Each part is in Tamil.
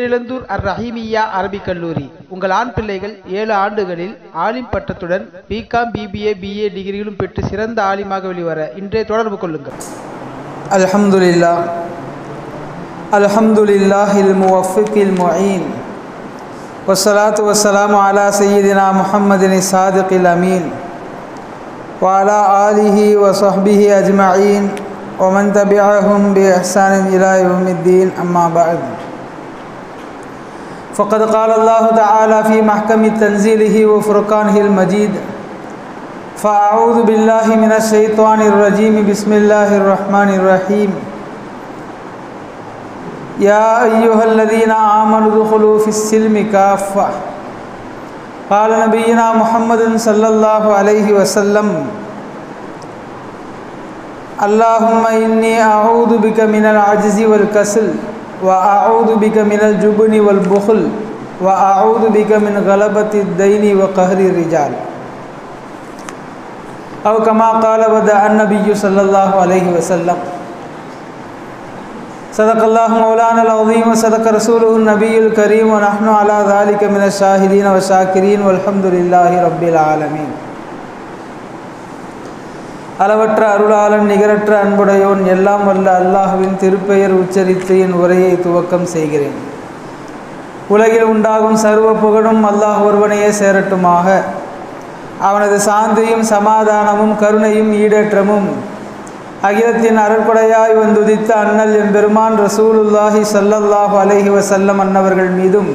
தேனிழந்தூர் அர்-ரஹீமிய்யா அரபிக் கல்லூரி. உங்கள் ஆண் பிள்ளைகள் 7 ஆண்டுகளில் ஆலிம் பட்டத்துடன் பிகாம், பிபிஏ, பிஏ டிகிரிகளும் பெற்று சிறந்த ஆலிமாக வெளிவர இன்றே தொடர்பு கொள்ளுங்கள். அல்ஹம்துலில்லாஹ் அல்ஹம்துலில்லாஹில் முவஃபிகில் முஈன் வஸ்ஸலாத்து வஸ்ஸலாமு அலா சய்யிதினா முஹம்மதின் ஸாதிகில் அமீன் வ அலா ஆலிஹி வ ஸஹ்பிஹி அஜ்மஈன் வ மன் தபிஅஹும் பி இஹ்சானின் இலா யௌமிddin. அம்மா பஅத். فقد قال الله تعالى في محكم تنزيله وفرقانه المجيد: فأعوذ بالله من الشيطان الرجيم. بسم الله الرحمن الرحيم. يا أيها الذين آمنوا ادخلوا في السلم كافة. قال نبينا محمد صلى الله عليه وسلم: اللهم إني أعوذ بك من العجز والكسل وأعوذ بك من الجبن والبخل وأعوذ بك من غلبة الدين وقهر الرجال. أو كما قال ودع النبي صلى الله عليه وسلم. صدق الله مولانا العظيم وصدق رسوله النبي الكريم ونحن على ذلك من الشاهدين والشاكرين والحمد لله رب العالمين. அளவற்ற அருளாளன், நிகரற்ற அன்புடையோன், எல்லாம் வல்ல அல்லாஹ்வின் திருப்பெயர் உச்சரித்து என் உரையை துவக்கம் செய்கிறேன். உலகில் உண்டாகும் சர்வ புகழும் அல்லாஹ் ஒருவனையே சேரட்டுமாக. அவனது சாந்தியும் சமாதானமும் கருணையும் ஈடேற்றமும் அகிலத்தின் அருட்கொடையாய் வந்துதித்த அண்ணல் எம்பெருமான் ரசூலுல்லாஹி ஸல்லல்லாஹு அலைஹி வஸல்லம் அன்னவர்கள் மீதும்,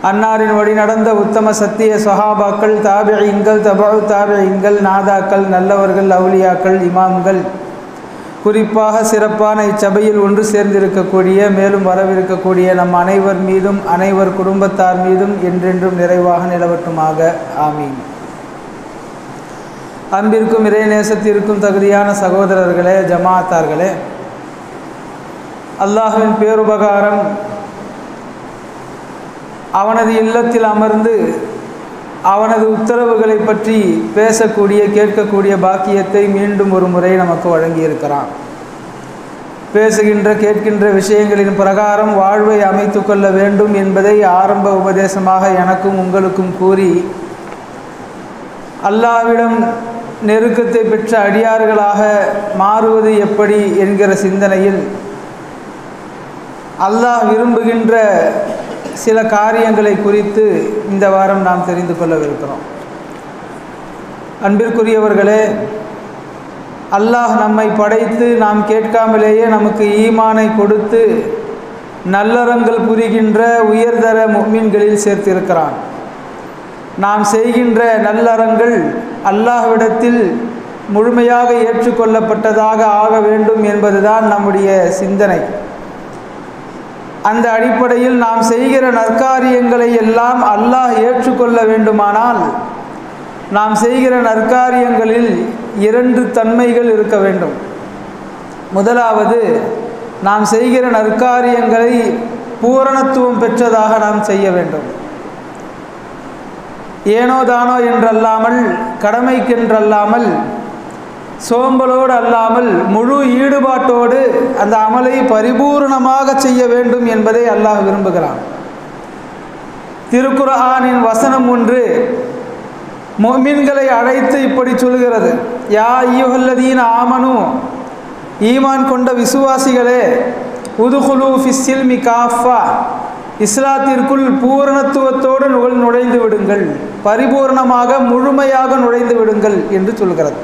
அன்னாரின் வழி நடந்த உத்தம சத்திய சஹாபாக்கள், தாபிஈன்கள், தபஉ தாபிஈன்கள், நாதாக்கள், நல்லவர்கள், அவுலியாக்கள், இமாம்கள், குறிப்பாக சிறப்பான இச்சபையில் ஒன்று சேர்ந்திருக்கக்கூடிய, மேலும் வரவிருக்கக்கூடிய நம் அனைவர் மீதும், அனைவர் குடும்பத்தார் மீதும் என்றென்றும் நிறைவாக நிலவட்டுமாக. ஆமீன். அன்பிற்கும் இறைநேசத்திற்கும் தகுதியான சகோதரர்களே, ஜமாத்தார்களே, அல்லாஹ்வின் பேருபகாரம் அவனது இல்லத்தில் அமர்ந்து அவனது உத்தரவுகளை பற்றி பேசக்கூடிய, கேட்கக்கூடிய பாக்கியத்தை மீண்டும் ஒரு முறை நமக்கு வழங்கியிருக்கிறான். பேசுகின்ற, கேட்கின்ற விஷயங்களின் பிரகாரம் வாழ்வை அமைத்து கொள்ள வேண்டும் என்பதை ஆரம்ப உபதேசமாக எனக்கும் உங்களுக்கும் கூறி, அல்லாஹ்விடம் நெருக்கத்தை பெற்ற அடியார்களாக மாறுவது எப்படி என்கிற சிந்தனையில் அல்லாஹ் விரும்புகின்ற சில காரியங்களை குறித்து இந்த வாரம் நாம் தெரிந்து கொள்ளவிருக்கிறோம். அன்பிற்குரியவர்களே, அல்லாஹ் நம்மை படைத்து நாம் கேட்காமலேயே நமக்கு ஈமானை கொடுத்து நல்லறங்கள் புரிகின்ற உயர்தர முஃமின்களில் சேர்த்திருக்கிறான். நாம் செய்கின்ற நல்லறங்கள் அல்லாஹ்விடத்தில் முழுமையாக ஏற்றுக்கொள்ளப்பட்டதாக ஆக வேண்டும் என்பதுதான் நம்முடைய சிந்தனை. அந்த அடிப்படையில் நாம் செய்கிற நற்காரியங்களை எல்லாம் அல்லாஹ் ஏற்றுக்கொள்ள வேண்டுமானால் நாம் செய்கிற நற்காரியங்களில் 2 தன்மைகள் இருக்க வேண்டும். முதலாவது, நாம் செய்கிற நற்காரியங்களை பூரணத்துவம் பெற்றதாக நாம் செய்ய வேண்டும். ஏனோ தானோ என்றல்லாமல், கடமைக்கென்றல்லாமல், சோம்பலோடு அல்லாமல் முழு ஈடுபாட்டோடு அந்த அமலை பரிபூர்ணமாக செய்ய வேண்டும் என்பதை அல்லாஹ் விரும்புகிறான். திருக்குர்ஆனின் வசனம் ஒன்று முஃமின்களை அழைத்து இப்படி சொல்கிறது: யா அய்யுஹல்லதீன ஆமனு, ஈமான் கொண்ட விசுவாசிகளே, உதுகுலு ஃபிஸ்ஸில்மி காஃபா, இஸ்லாத்திற்குள் பூரணத்துவத்தோடு நுழைந்து விடுங்கள், பரிபூர்ணமாக முழுமையாக நுழைந்து விடுங்கள் என்று சொல்கிறது.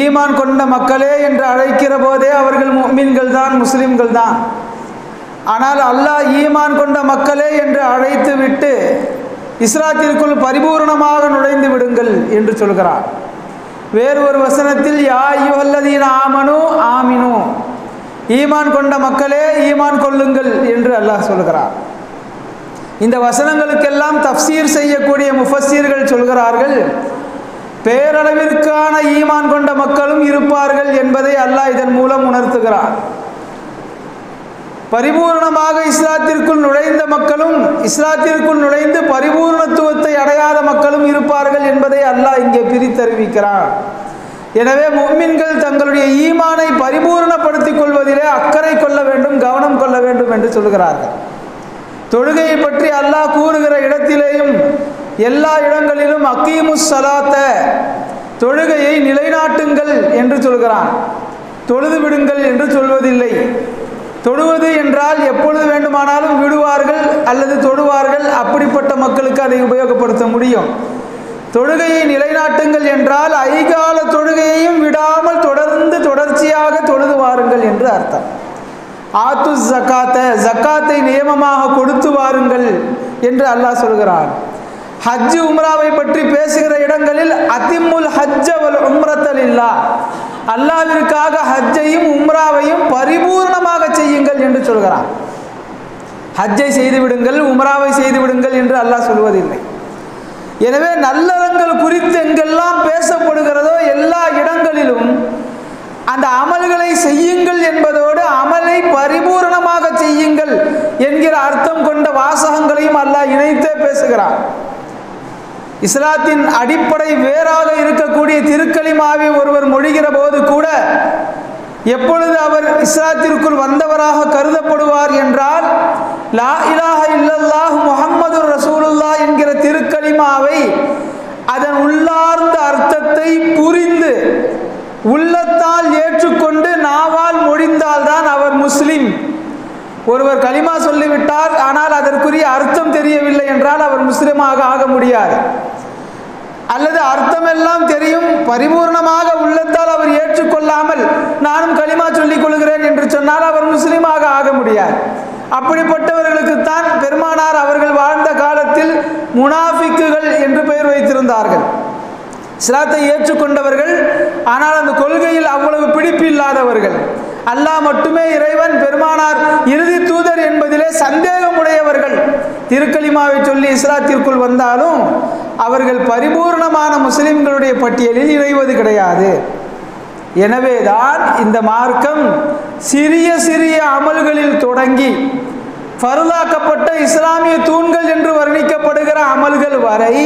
ஈமான் கொண்ட மக்களே என்று அழைக்கிற போதே அவர்கள் முஃமின்கள் தான், முஸ்லிம்கள் தான். ஆனால் அல்லாஹ் ஈமான் கொண்ட மக்களே என்று அழைத்து விட்டு இஸ்லாத்திற்குள் பரிபூர்ணமாக நுழைந்து விடுங்கள் என்று சொல்கிறார். வேறு ஒரு வசனத்தில் யா அய்யுஹல்லதீன ஆமனு ஆமினு, ஈமான் கொண்ட மக்களே ஈமான் கொள்ளுங்கள் என்று அல்லாஹ் சொல்கிறார். இந்த வசனங்களுக்கெல்லாம் தஃப்சீர் செய்யக்கூடிய முஃபஸ்ஸீர்கள் சொல்கிறார்கள், பேரளவிற்கான ஈமான் கொண்ட மக்களும் இருப்பார்கள் என்பதை அல்லாஹ் இதன் மூலம் உணர்த்துகிறார். பரிபூர்ணமாக இஸ்லாத்திற்குள் நுழைந்த மக்களும், இஸ்லாத்திற்குள் நுழைந்து பரிபூர்ணத்துவத்தை அடையாத மக்களும் இருப்பார்கள் என்பதை அல்லாஹ் இங்கே பிரித்தறிவிக்கிறார். எனவே முஃமின்கள் தங்களுடைய ஈமானை பரிபூர்ணப்படுத்திக் கொள்வதிலே அக்கறை கொள்ள வேண்டும், கவனம் கொள்ள வேண்டும் என்று சொல்கிறார்கள். தொழுகையை பற்றி அல்லாஹ் கூறுகிற இடத்திலேயும் எல்லா இடங்களிலும் அக்கீமுஸ் ஸலாத்த, தொழுகையை நிலைநாட்டுங்கள் என்று சொல்கிறான். தொழுது விடுங்கள் என்று சொல்வதில்லை. தொழுவது என்றால் எப்பொழுது வேண்டுமானாலும் விடுவார்கள் அல்லது தொழுவார்கள், அப்படிப்பட்ட மக்களுக்கு அதை உபயோகப்படுத்த முடியும். தொழுகையை நிலைநாட்டுங்கள் என்றால் ஐகால தொழுகையையும் விடாமல் தொடர்ச்சியாக தொழுது வாருங்கள் என்று அர்த்தம். ஆத்து ஜக்காத்த, ஜக்காத்தை நியமமாக கொடுத்து வாருங்கள் என்று அல்லாஹ் சொல்கிறான். ஹஜ் உம்ராவை பற்றி பேசுகிற இடங்களில் அதிம்முல் ஹஜ்ஜ வல் உம்ரத லில்லாஹ், அல்லாஹ்விற்காக ஹஜ்ஜையும் உம்ராவையும் பரிபூர்ணமாக செய்யுங்கள் என்று சொல்கிறான். ஹஜ்ஜை செய்து விடுங்கள், உம்ராவை செய்து விடுங்கள் என்று அல்லாஹ் சொல்வதில்லை. எனவே நல்லறங்கள் குறித்து எங்கெல்லாம் பேசப்படுகிறதோ எல்லா இடங்களிலும் அந்த அமல்களை செய்யுங்கள் என்பதோடு அமலை பரிபூர்ணமாக செய்யுங்கள் என்கிற அர்த்தம் கொண்ட வாசகங்களையும் அல்லாஹ் இணைத்தே பேசுகிறான். இஸ்லாத்தின் அடிப்படை வேறாக இருக்கக்கூடிய திருக்கலிமாவை ஒருவர் மொழிகிற போது கூட எப்பொழுது அவர் இஸ்லாத்திற்குள் வந்தவராக கருதப்படுவார் என்றால், லா இலாஹ இல்லல்லாஹ் முஹம்மதுர் ரசூலுல்லாஹ் என்கிற திருக்கலிமாவை அதன் உள்ளார்ந்த அர்த்தத்தை புரிந்து உள்ளத்தால் ஏற்றுக்கொண்டு நாவால் மொழிந்தால்தான் அவர் முஸ்லிம். ஒருவர் கலிமா சொல்லிவிட்டார், ஆனால் அதற்குரிய அர்த்தம் தெரியவில்லை என்றால் அவர் முஸ்லிமாக ஆக முடியாது. அல்லது அர்த்தமெல்லாம் தெரியும், பரிபூர்ணமாக உள்ளத்தால் அவர் ஏற்றுக்கொள்ளாமல் நானும் கலிமா சொல்லிக் கொள்கிறேன் என்று சொன்னால் அவர் முஸ்லிமாக ஆக முடியாது. அப்படிப்பட்டவர்களுக்குத்தான் பெருமானார் அவர்கள் வாழ்ந்த காலத்தில் முனாஃபிக்குகள் என்று பெயர் வைத்திருந்தார்கள். இஸ்லாத்தை ஏற்றுக்கொண்டவர்கள், ஆனால் அந்த கொள்கையில் அவ்வளவு பிடிப்பு இல்லாதவர்கள். அல்லாஹ் மட்டுமே இறைவன், பெருமானார் இறுதி தூதர் என்பதிலே சந்தேகமுடையவர்கள். திருக்கலிமாவை சொல்லி இஸ்லாத்திற்குள் வந்தாலும் அவர்கள் பரிபூர்ணமான முஸ்லிம்களுடைய பட்டியலில் இணைவது கிடையாது. எனவேதான் இந்த மார்க்கம் சிறிய சிறிய அமல்களில் தொடங்கி ஃபர்லாக்கப்பட்ட இஸ்லாமிய தூண்கள் என்று வர்ணிக்கப்படுகிற அமல்கள் வரை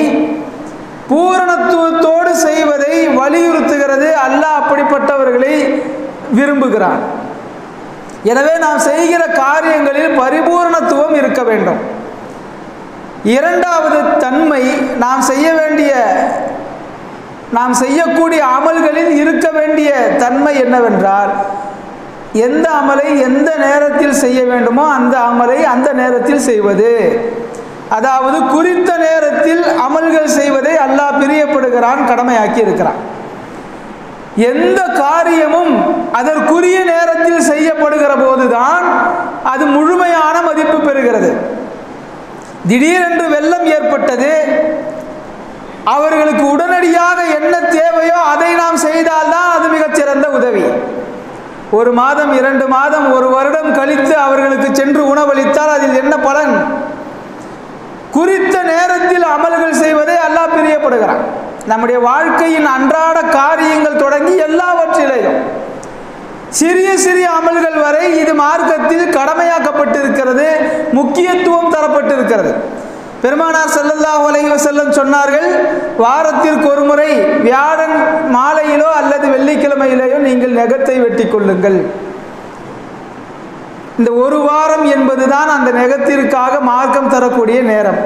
பூரணத்துவத்தோடு செய்வதை வலியுறுத்துகிறது. அல்லாஹ் அப்படிப்பட்டவர்களை விரும்புகிறான். எனவே நாம் செய்கிற காரியங்களில் பரிபூரணத்துவம் இருக்க வேண்டும். இரண்டாவது தன்மை, நாம் செய்யக்கூடிய அமல்களில் இருக்க வேண்டிய தன்மை என்னவென்றால், எந்த அமலை எந்த நேரத்தில் செய்ய வேண்டுமோ அந்த அமலை அந்த நேரத்தில் செய்வது. அதாவது குறித்த நேரத்தில் அமல்கள் செய்வதை அல்லாஹ் பிரியப்படுகிறான், கடமையாக்கி இருக்கிறான். எந்த காரியமும் அதற்குரிய நேரத்தில் செய்யப்படுகிற போதுதான் அது முழுமையான மதிப்பு பெறுகிறது. திடீரென்று வெள்ளம் ஏற்பட்டது, அவர்களுக்கு உடனடியாக என்ன தேவையோ அதை நாம் செய்தால்தான் அது மிகச்சிறந்த உதவி. 1 மாதம் 2 மாதம் 1 வருடம் கழித்து அவர்களுக்கு சென்று உணவளித்தால் அதில் என்ன பலன்? குறித்த நேரத்தில் அமல்கள் செய்வதை அல்லாஹ் பிரியப்படுகிறான். நம்முடைய வாழ்க்கையின் அன்றாட காரியங்கள் தொடங்கி எல்லாவற்றிலேயும் சிறிய சிறிய அமல்கள் வரை இது மார்க்கத்தில் கடமையாக்கப்பட்டிருக்கிறது, முக்கியத்துவம் தரப்பட்டிருக்கிறது. பெருமானார் ஸல்லல்லாஹு அலைஹி வஸல்லம் சொன்னார்கள், வாரத்திற்கு ஒரு முறை வியாழன் மாலையிலோ அல்லது வெள்ளிக்கிழமையிலேயோ நீங்கள் நகத்தை வெட்டி கொள்ளுங்கள். இந்த 1 வாரம் என்பதுதான் அந்த நகத்திற்காக மார்க்கம் தரக்கூடிய நேரம்.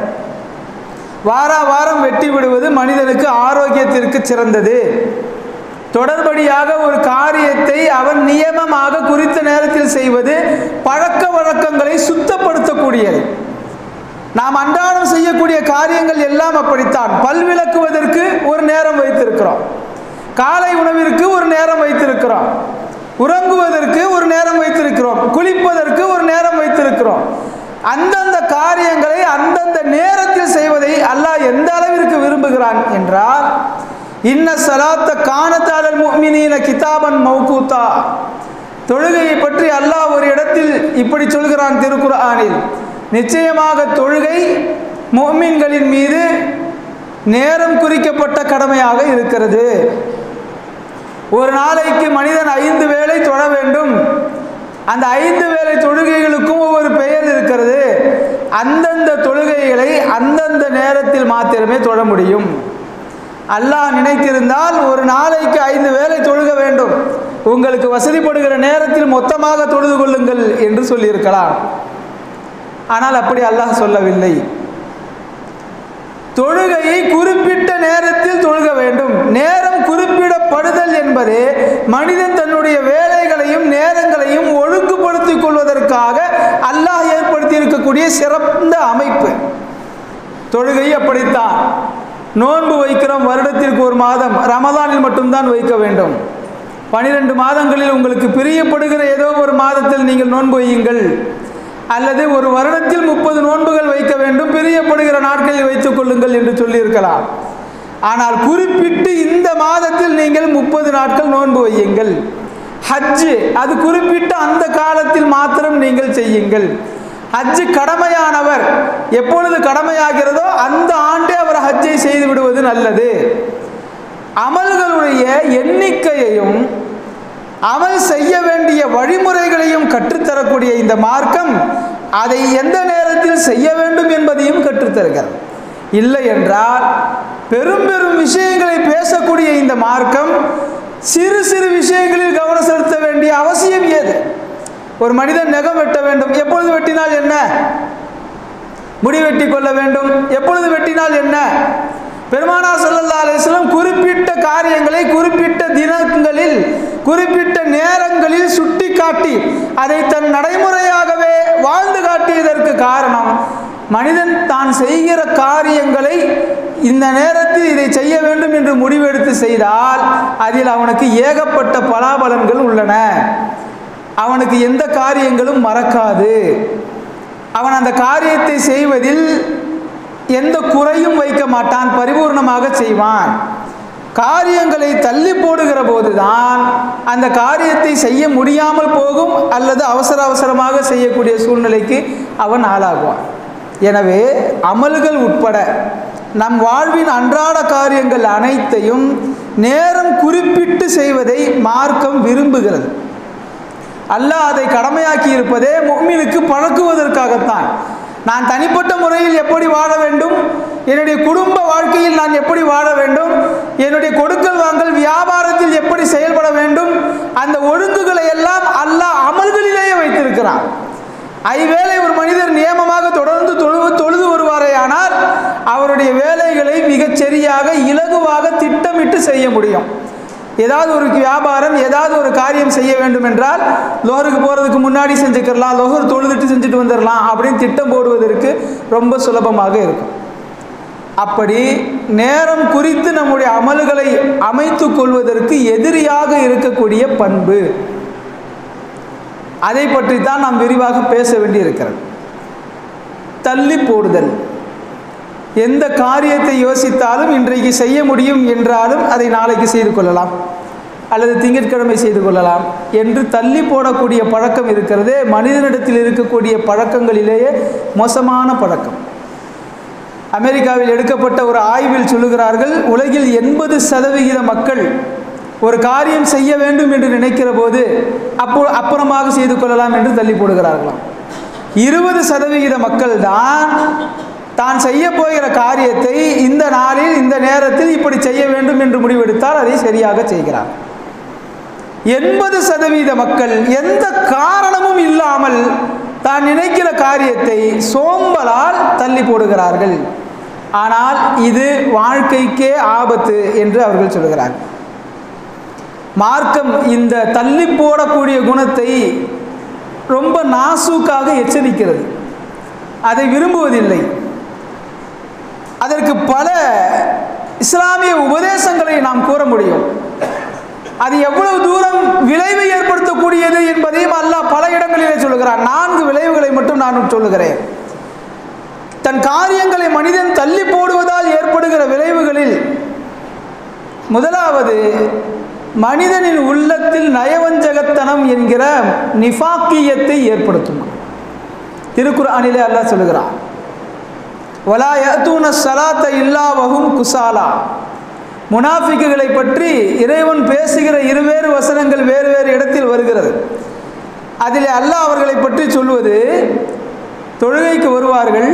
வாரம் வெட்டி விடுவது மனிதனுக்கு ஆரோக்கியத்திற்கு சிறந்தது. தொடர்படியாக ஒரு காரியத்தை அவன் நியமமாக குறித்த நேரத்தில் செய்வது பழக்க வழக்கங்களை சுத்தப்படுத்தக்கூடியது. நாம் அன்றாடம் செய்யக்கூடிய காரியங்கள் எல்லாம் அப்படித்தான். பல் விளக்குவதற்கு ஒரு நேரம் வைத்திருக்கிறோம், காலை உணவிற்கு ஒரு நேரம் வைத்திருக்கிறோம், உறங்குவதற்கு ஒரு நேரம் வைத்திருக்கிறோம், குளிப்பதற்கு ஒரு நேரம் வைத்திருக்கிறோம். அந்தந்த காரியங்களை அந்தந்த நேரத்தில் செய்வதை அல்லாஹ் எந்த அளவிற்கு விரும்புகிறான் என்றால், இன்ன ஸலாத்த கானத் அலல் முஃமினீன கிதாபன் மௌகூதா. தொழுகையை பற்றி அல்லாஹ் ஒரு இடத்தில் இப்படி சொல்கிறான் திருக்குர்ஆனில், நிச்சயமாக தொழுகை முஃமின்களின் மீது நேரம் குறிக்கப்பட்ட கடமையாக இருக்கிறது. ஒரு நாளைக்கு மனிதன் 5 வேளை தொழ வேண்டும். அந்த 5 வேளை தொழுகைகளுக்கும் ஒவ்வொரு பெயர் இருக்கிறது. அந்தந்த தொழுகைகளை அந்தந்த நேரத்தில் மாத்திரமே தொழ முடியும். அல்லாஹ் நினைத்திருந்தால் ஒரு நாளைக்கு 5 வேளை தொழுக வேண்டும், உங்களுக்கு வசதிப்படுகிற நேரத்தில் மொத்தமாக தொழுது கொள்ளுங்கள் என்று சொல்லியிருக்கலாம். ஆனால் அப்படி அல்லாஹ் சொல்லவில்லை. தொழுகையை குறிப்பிட்ட நேரத்தில் தொழுக வேண்டும். நேரம் குறிப்பிடப்படுதல் என்பது மனிதன் தன்னுடைய வேலைகளையும் நேரங்களையும் ஒழுங்குபடுத்திக் கொள்வதற்காக அல்லாஹ் ஏற்படுத்தி இருக்கக்கூடிய சிறந்த அமைப்பு. தொழுகை அப்படித்தான். நோன்பு வைக்கிறோம், வருடத்திற்கு ஒரு மாதம், ரமதானில் மட்டும்தான் வைக்க வேண்டும். 12 மாதங்களில் உங்களுக்கு பிரியப்படுகிற ஏதோ ஒரு மாதத்தில் நீங்கள் நோன்பு வையுங்கள். அல்லது ஒரு வருடத்தில் 30 நோன்புகள் வைக்க வேண்டும், பிரியப்படுகிற நாட்களில் வைத்துக் கொள்ளுங்கள் என்று சொல்லியிருக்கலாம். ஆனால் குறிப்பிட்டு இந்த மாதத்தில் நீங்கள் 30 நாட்கள் நோன்பு வையுங்கள். ஹஜ்ஜு அது குறிப்பிட்ட அந்த காலத்தில் மாத்திரம் நீங்கள் செய்யுங்கள். ஹஜ்ஜு கடமையானவர் எப்பொழுது கடமையாகிறதோ அந்த ஆண்டே அவர் ஹஜ்ஜை செய்து விடுவது நல்லது. அமல்களுடைய எண்ணிக்கையையும் அமல் செய்ய வேண்டிய வழிமுறைகளையும் கற்றுத்தரக்கூடிய இந்த மார்க்கம் அதை எந்த நேரத்தில் செய்ய வேண்டும் என்பதையும் கற்றுத்தருகிறது. இல்லை என்றால் பெரும் பெரும் விஷயங்களை பேசக்கூடிய இந்த மார்க்கம் சிறு சிறு விஷயங்களில் கவனம் செலுத்த வேண்டிய அவசியம் ஏது? ஒரு மனிதன் நகம் வெட்ட வேண்டும், எப்பொழுது வெட்டினால் என்ன? முடி வெட்டி கொள்ள வேண்டும், எப்பொழுது வெட்டினால் என்ன? பெருமானார் ஸல்லல்லாஹு அலைஹி வஸல்லம் குறிப்பிட்ட காரியங்களை குறிப்பிட்ட தினங்களில் குறிப்பிட்ட நேரங்களில் சுட்டி காட்டி அதை தன் நடைமுறையாகவே வாழ்ந்து காட்டியதற்கு காரணம், மனிதன் தான் செய்கிற காரியங்களை இந்த நேரத்தில் இதை செய்ய வேண்டும் என்று முடிவெடுத்து செய்தால் அதில் அவனுக்கு ஏகப்பட்ட பலாபலன்கள் உள்ளன. அவனுக்கு எந்த காரியங்களும் மறக்காது. அவன் அந்த காரியத்தை செய்வதில் எந்த குறையும் வைக்க மாட்டான், பரிபூர்ணமாக செய்வான். காரியங்களை தள்ளி போடுகிற போதுதான் அந்த காரியத்தை செய்ய முடியாமல் போகும், அல்லது அவசர அவசரமாக செய்யக்கூடிய சூழ்நிலைக்கு அவன் ஆளாகுவான். எனவே அமல்கள் உட்பட நம் வாழ்வின் அன்றாட காரியங்கள் அனைத்தையும் நேரம் குறிப்பிட்டு செய்வதை மார்க்கம் விரும்புகிறது. அல்லாஹ் அதை கடமையாக்கி இருப்பதே முஃமினுக்கு பழக்குவதற்காகத்தான். நான் தனிப்பட்ட முறையில் எப்படி வாழ வேண்டும், என்னுடைய குடும்ப வாழ்க்கையில் நான் எப்படி வாழ வேண்டும், என்னுடைய கொடுக்கல் வாங்கல் வியாபாரத்தில் எப்படி செயல்பட வேண்டும், அந்த ஒழுங்குகளை எல்லாம் அல்லாஹ் அமல்களிலேயே வைத்திருக்கிறான். ஐவேளை ஒரு மனிதர் நியமமாக தொடர்ந்து தொழுது வருவாரே ஆனால் அவருடைய வேலைகளை மிகச் சரியாக இலகுவாக திட்டமிட்டு செய்ய முடியும். ஏதாவது ஒரு வியாபாரம், ஏதாவது ஒரு காரியம் செய்ய வேண்டும் என்றால் லோஹருக்கு போகிறதுக்கு முன்னாடி செஞ்சுக்கலாம், லோஹர் தொழுதுட்டு செஞ்சுட்டு வந்துடலாம் அப்படின்னு திட்டம் போடுவதற்கு ரொம்ப சுலபமாக இருக்கும். அப்படி நேரம் குறித்து நம்முடைய அமல்களை அமைத்து கொள்வதற்கு எதிரியாக இருக்கக்கூடிய பண்பு, அதை பற்றி தான் நாம் விரிவாக பேச வேண்டி இருக்கிறது. தள்ளி போடுதல். எந்த காரியத்தை யோசித்தாலும் இன்றைக்கு செய்ய முடியும் என்றாலும் அதை நாளைக்கு செய்து கொள்ளலாம் அல்லது திங்கட்கிழமை செய்து கொள்ளலாம் என்று தள்ளி போடக்கூடிய பழக்கம் இருக்கிறதே மனிதனிடத்தில் இருக்கக்கூடிய பழக்கங்களிலேயே மோசமான பழக்கம். அமெரிக்காவில் எடுக்கப்பட்ட ஒரு ஆய்வில் சொல்லுகிறார்கள், உலகில் 80% மக்கள் ஒரு காரியம் செய்ய வேண்டும் என்று நினைக்கிற போது அப்புறமாக செய்து கொள்ளலாம் என்று தள்ளி போடுகிறார்களாம். 20% மக்கள் தான் செய்ய போகிற காரியத்தை இந்த நாளில் இந்த நேரத்தில் இப்படி செய்ய வேண்டும் என்று முடிவெடுத்தால் அதை சரியாக செய்கிறார். 80% மக்கள் எந்த காரணமும் இல்லாமல் தான் நினைக்கிற காரியத்தை சோம்பலால் தள்ளி போடுகிறார்கள். ஆனால் இது வாழ்க்கைக்கே ஆபத்து என்று அவர்கள் சொல்கிறார்கள். மார்க்கம் இந்த தள்ளி போடக்கூடிய குணத்தை ரொம்ப நாசூக்காக எச்சரிக்கிறது. அதை விரும்புவதில்லை. அதற்கு பல இஸ்லாமிய உபதேசங்களை நாம் கூற முடியும். அது எவ்வளவு தூரம் விளைவை ஏற்படுத்தக்கூடியது என்பதையும் அல்லாஹ் பல இடங்களிலே சொல்லுகிறார். 4 விளைவுகளை மட்டும் நான் சொல்லுகிறேன். தன் காரியங்களை மனிதன் தள்ளி போடுவதால் ஏற்படுகிற விளைவுகளில் முதலாவது, மனிதனின் உள்ளத்தில் நயவஞ்சகத்தனம் என்கிற நிஃபாக்கியத்தை ஏற்படுத்தும். திருக்குர்ஆனிலே அல்லாஹ் சொல்லுகிறான், வலா யஅதூன ஸலாத்த இல்லா வஹும் குஸாலா. முனாஃபிக்குகளை பற்றி இறைவன் பேசுகிற இருவேறு வசனங்கள் வேறு வேறு இடத்தில் வருகிறது. அதில் அல்லாஹ் அவர்களை பற்றி சொல்வது, தொழுகைக்கு வருவார்கள்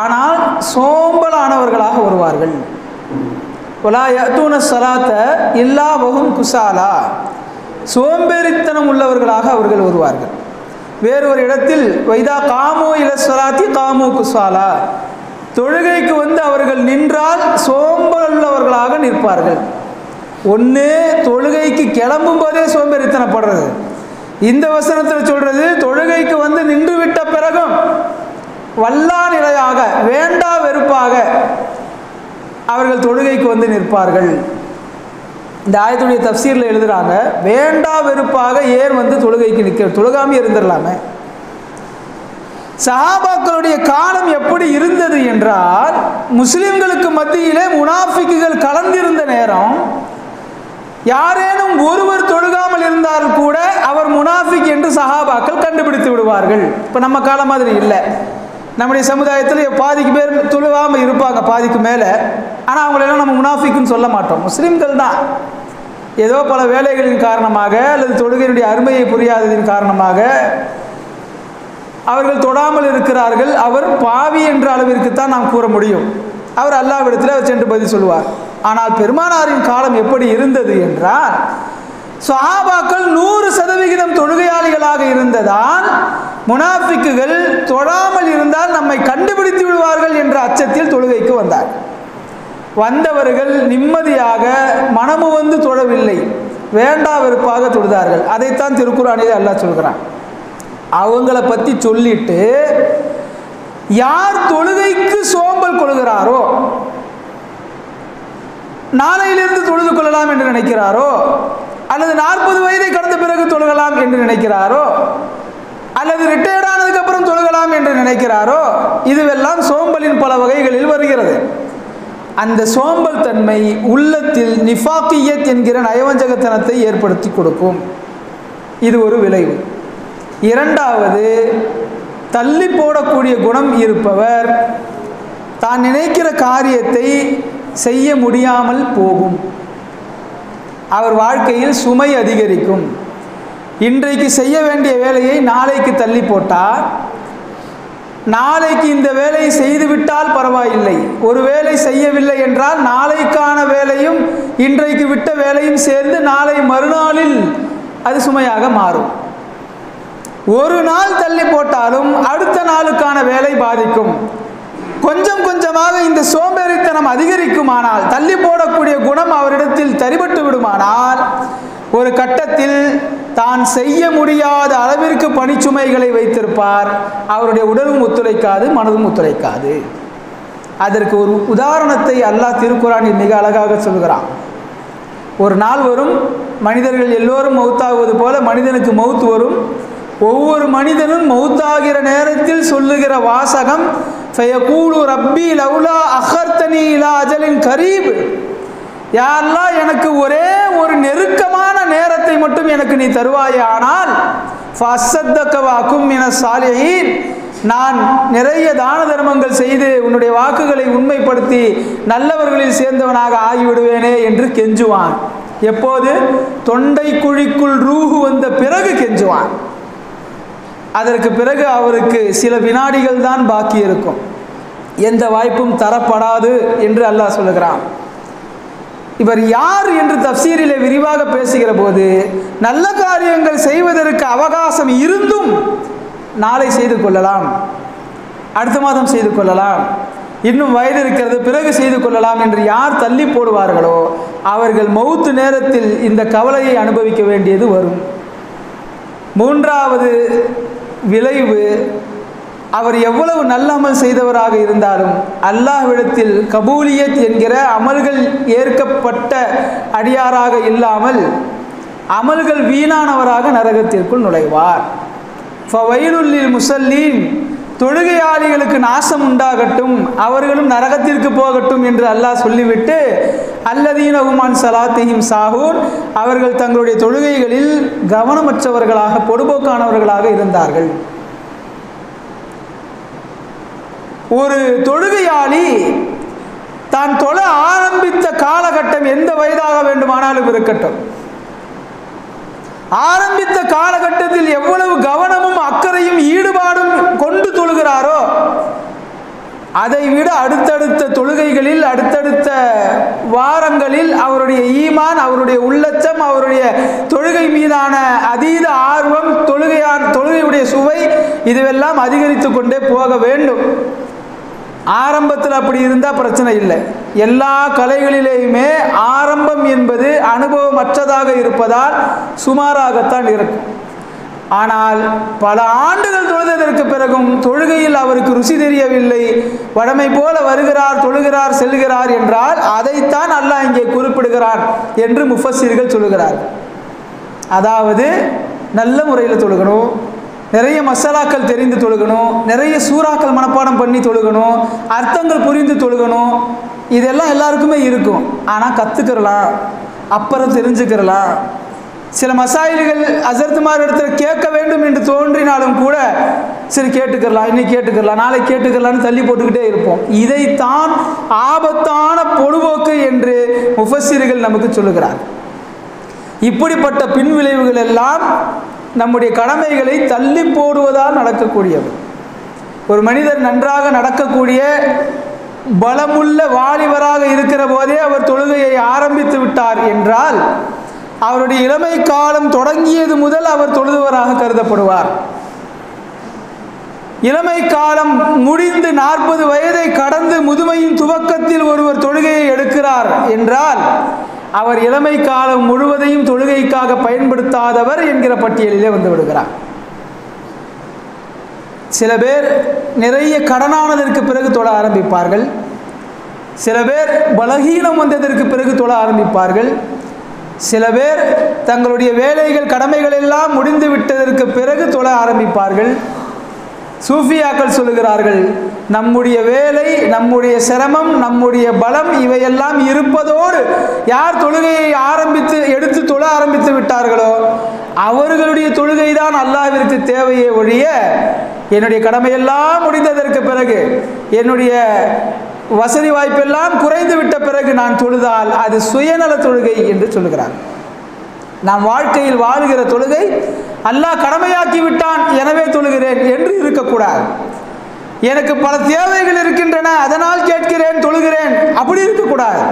ஆனால் சோம்பலானவர்களாக வருவார்கள். வலா யஅதூன ஸலாத்த இல்லா வஹும் குஸாலா. சோம்பேறித்தனம் உள்ளவர்களாக அவர்கள் வருவார்கள். வேறு ஒரு இடத்தில் வைதா காமு இலஸ்வலாத்தி காமு குஸ்வாலா, தொழுகைக்கு வந்து அவர்கள் நின்றால் சோம்பலுள்ளவர்களாக நிற்பார்கள். ஒன்று தொழுகைக்கு கிளம்பும் போதே சோம்பேறித்தனப்படுறது. இந்த வசனத்தில் சொல்றது தொழுகைக்கு வந்து நின்று விட்ட பிறகும் வல்லா நிலையாக வேண்டா வெறுப்பாக அவர்கள் தொழுகைக்கு வந்து நிற்பார்கள். இந்த ஆயத்துடைய தஃசீரில் எழுதுறாங்க, வேண்டா வெறுப்பாக ஏன் வந்து தொழுகைக்கு நிற்க, தொழுகாமே இருந்துடலாமே. சஹாபாக்களுடைய காலம் எப்படி இருந்தது என்றால், முஸ்லிம்களுக்கு மத்தியிலே முனாஃபிக்குகள் கலந்திருந்த நேரம், யாரேனும் ஒருவர் தொழுகாமல் இருந்தால் கூட அவர் முனாஃபிக் என்று சஹாபாக்கள் கண்டுபிடித்து விடுவார்கள். இப்போ நம்ம காலம் மாதிரி இல்லை. நம்முடைய சமுதாயத்தில் பாதிக்கு பேர் தொழுகாமல் இருப்பாங்க, பாதிக்கு மேலே. ஆனால் அவங்களெல்லாம் நம்ம முனாஃபிக்குன்னு சொல்ல மாட்டோம், முஸ்லீம்கள் தான். ஏதோ பல வேலைகளின் காரணமாக அல்லது தொழுகையினுடைய அருமையை புரியாததின் காரணமாக அவர்கள் தொடாமல் இருக்கிறார்கள். அவர் பாவி என்ற அளவிற்கு தான் நாம் கூற முடியும். அவர் அல்லாஹ்விடத்தில் அவர் சென்று பதில் சொல்லுவார். ஆனால் பெருமானாரின் காலம் எப்படி இருந்தது என்றால், சஹாபாக்கள் 100% தொழுகையாளிகளாக இருந்ததால் முனாஃபிக்குகள் தொழாமல் இருந்தால் நம்மை கண்டுபிடித்து விடுவார்கள் என்ற அச்சத்தில் தொழுகைக்கு வந்தார். வந்தவர்கள் நிம்மதியாக மனமு வந்து தொழவில்லை, வேண்டா வெறுப்பாக தொழுதார்கள். அதைத்தான் திருக்குர்ஆனிலே அல்லாஹ் சொல்கிறான். அவங்கள பற்றி சொல்லிட்டு, யார் தொழுகைக்கு சோம்பல் கொள்கிறாரோ, நாளையிலிருந்து தொழுது கொள்ளலாம் என்று நினைக்கிறாரோ, அல்லது 40 வயதை கடந்த பிறகு தொழுகலாம் என்று நினைக்கிறாரோ, அல்லது ரிட்டையர்ட் ஆனதுக்கு அப்புறம் தொழுகலாம் என்று நினைக்கிறாரோ, இதுவெல்லாம் சோம்பலின் பல வகைகளில் வருகிறது. அந்த சோம்பல் தன்மை உள்ளத்தில் நிஃபாக்கியத் என்கிற நயவஞ்சகத்தனத்தை ஏற்படுத்தி கொடுக்கும். இது ஒரு விளைவு. இரண்டாவது, தள்ளி போடக்கூடிய குணம் இருப்பவர் தான் நினைக்கிற காரியத்தை செய்ய முடியாமல் போகும். அவர் வாழ்க்கையில் சுமை அதிகரிக்கும். இன்றைக்கு செய்ய வேண்டிய வேலையை நாளைக்கு தள்ளி போட்டார். நாளைக்கு இந்த வேலையை செய்துவிட்டால் பரவாயில்லை, ஒரு வேலை செய்யவில்லை என்றால் நாளைக்கான வேலையும் இன்றைக்கு விட்ட வேலையும் சேர்ந்து நாளை மறுநாளில் அது சுமையாக மாறும். ஒரு நாள் தள்ளி போட்டாலும் அடுத்த நாளுக்கான வேலை பாதிக்கும். கொஞ்சம் கொஞ்சமாக இந்த சோம்பேறித்தனம் அதிகரிக்குமானால், தள்ளி போடக்கூடிய குணம் அவரிடத்தில் தரிபட்டு விடுமானால், ஒரு கட்டத்தில் தான் செய்ய முடியாத அளவிற்கு பணிச்சுமைகளை வைத்திருப்பார். அவருடைய உடலும் ஒத்துழைக்காது, மனதும் ஒத்துழைக்காது. அதற்கு ஒரு உதாரணத்தை அல்லாஹ் திருக்குர்ஆனில் மிக அழகாக சொல்கிறான். ஒரு நாள் வரும், மனிதர்கள் எல்லோரும் மௌத்தாகுவது போல மனிதனுக்கு மௌத் வரும். ஒவ்வொரு மனிதனும் மௌத்தாகிற நேரத்தில் சொல்லுகிற வாசகம், ஃபயகூலு ரப்பி லவ்லா அஹர்தனி இலா அஜலின் கரீப், யா அல்லாஹ், எனக்கு ஒரே ஒரு நெருக்கமான நேரத்தை மட்டும் எனக்கு நீ தருவாயானால், ஃபஅஸ்ஸத்தக வ அகும் மினஸ் சாலிஹீன், நான் நிறைய தான தர்மங்கள் செய்து உன்னுடைய வாக்குகளை உண்மைப்படுத்தி நல்லவர்களில் சேர்ந்தவனாக ஆகிவிடுவேனே என்று கெஞ்சுவான். எப்போது? தொண்டை குழிக்குள் ரூஹு வந்த பிறகு கெஞ்சுவான். அதற்கு பிறகு அவருக்கு சில வினாடிகள் தான் பாக்கி இருக்கும். எந்த வாய்ப்பும் தரப்படாது என்று அல்லாஹ் சொல்லுகிறான். இவர் யார் என்று தஃசீரிலே விரிவாக பேசுகிற போது, நல்ல காரியங்கள் செய்வதற்கு அவகாசம் இருந்தும் நாளை செய்து கொள்ளலாம், அடுத்த மாதம் செய்து கொள்ளலாம், இன்னும் வயது இருக்கிறது பிறகு செய்து கொள்ளலாம் என்று யார் தள்ளி போடுவார்களோ அவர்கள் மௌத்து நேரத்தில் இந்த கவலையை அனுபவிக்க வேண்டியது வரும். மூன்றாவது விளைவு, அவர் எவ்வளவு நல்ல அமல் செய்தவராக இருந்தாலும் அல்லாஹ்விடத்தில் கபூலியத் என்கிற அமல்கள் ஏற்கப்பட்ட அடியாராக இல்லாமல் அமல்கள் வீணானவராக நரகத்திற்குள் நுழைவார். ஃபவைலுல் லில் முஸல்லீன், தொழுகையாளிகளுக்கு நாசம் உண்டாகட்டும், அவர்களும் நரகத்திற்கு போகட்டும் என்று அல்லாஹ் சொல்லிவிட்டு, அல்லதீன ஹும் அன் ஸலாத்திஹிம் சாஹூன், அவர்கள் தங்களுடைய தொழுகைகளில் கவனமற்றவர்களாக பொடுபோக்கானவர்களாக இருந்தார்கள். ஒரு தொழுகையாளி தான் தொழ ஆரம்பித்த காலகட்டம் எந்த வயதாக வேண்டுமானாலும் இருக்கட்டும், ஆரம்பித்த காலகட்டத்தில் எவ்வளவு கவனமும் அக்கறையும் ஈடுபாடும் கொண்டு தொழுகிறாரோ அதைவிட அடுத்தடுத்த தொழுகைகளில் அடுத்தடுத்த வாரங்களில் அவருடைய ஈமான், அவருடைய உள்ளச்சம், அவருடைய தொழுகை மீதான அதீத ஆர்வம், தொழுகையுடைய சுவை இதுவெல்லாம் அதிகரித்து கொண்டே போக வேண்டும். ஆரம்பத்தில் அப்படி இருந்தால் பிரச்சனை இல்லை. எல்லா கலைகளிலேயுமே ஆரம்பம் என்பது அனுபவமற்றதாக இருப்பதால் சுமாராகத்தான் இருக்கும். ஆனால் பல ஆண்டுகள் தொழுததற்கு பிறகும் தொழுகையில் அவருக்கு ருசி தெரியவில்லை, வழமை போல வருகிறார், தொழுகிறார், செல்கிறார் என்றால் அதைத்தான் அல்லாஹ் இங்கே குறிப்பிடுகிறான் என்று முஃபஸ்ஸிர்கள் சொல்லுகிறார். அதாவது நல்ல முறையில் தொழுகணும், நிறைய மசாலாக்கள் தெரிந்து தொழுகணும், நிறைய சூறாக்கள் மனப்பாடம் பண்ணி தொழுகணும், அர்த்தங்கள் புரிந்து தொழுகணும். இதெல்லாம் எல்லாருக்குமே இருக்கும். ஆனால் கற்றுக்கிறலாம், அப்புறம் தெரிஞ்சுக்கிறலாம். சில மசாயில்கள் அசர்த்துமார் இடத்துல கேட்க வேண்டும் என்று தோன்றினாலும் கூட சரி கேட்டுக்கலாம், இன்னைக்கு கேட்டுக்கலாம், நாளைக்கு கேட்டுக்கலான்னு தள்ளி போட்டுக்கிட்டே இருப்போம். இதைத்தான் ஆபத்தான பொடுபோக்கு என்று முஃபஸ்ஸிர்கள் நமக்கு சொல்லுகிறார். இப்படிப்பட்ட பின்விளைவுகள் எல்லாம் நம்முடைய கடமைகளை தள்ளி போடுவதால் நடக்கக்கூடியது. ஒரு மனிதர் நன்றாக நடக்கக்கூடிய பலமுள்ள வாலிபராக இருக்கிற போதே அவர் தொழுகையை ஆரம்பித்து விட்டார் என்றால் அவருடைய இளமை காலம் தொடங்கியது முதல் அவர் தொழுதுவராக கருதப்படுவார். இளமை காலம் முடிந்து 40 வயதை கடந்து முதுமையின் துவக்கத்தில் ஒருவர் தொழுகையை எடுக்கிறார் என்றால் அவர் இளமை காலம் முழுவதையும் தொழுகைக்காக பயன்படுத்தாதவர் என்கிற பட்டியலிலே வந்து விடுகிறார். சில பேர் நிறைய கடனானதற்கு பிறகு தொழ ஆரம்பிப்பார்கள். சில பேர் பலகீனம் வந்ததற்கு பிறகு தொழ ஆரம்பிப்பார்கள். சில பேர் தங்களுடைய வேலைகள் கடமைகள் எல்லாம் முடிந்து விட்டதற்கு பிறகு தொழ ஆரம்பிப்பார்கள். சூஃபியாக்கள் சொல்லுகிறார்கள், நம்முடைய வேலை, நம்முடைய சிரமம், நம்முடைய பலம் இவையெல்லாம் இருப்பதோடு யார் தொழுகையை எடுத்து தொழ ஆரம்பித்து விட்டார்களோ அவர்களுடைய தொழுகை தான் அல்லாஹ்விற்கு தேவையே ஒழிய என்னுடைய கடமையெல்லாம் முடிந்ததற்கு பிறகு, என்னுடைய வசதி வாய்ப்பெல்லாம் குறைந்து விட்ட பிறகு நான் தொழுதால் அது சுயநல தொழுகை என்று சொல்லுகிறார். நாம் வாழ்க்கையில் வாழுகிற தொழுகை அல்லாஹ் கடமையாக்கி விட்டான் எனவே தொழுகிறேன் என்று இருக்கக்கூடாது. எனக்கு பல தேவைகள் இருக்கின்றன அதனால் கேட்கிறேன் தொழுகிறேன் அப்படி இருக்கக்கூடாது.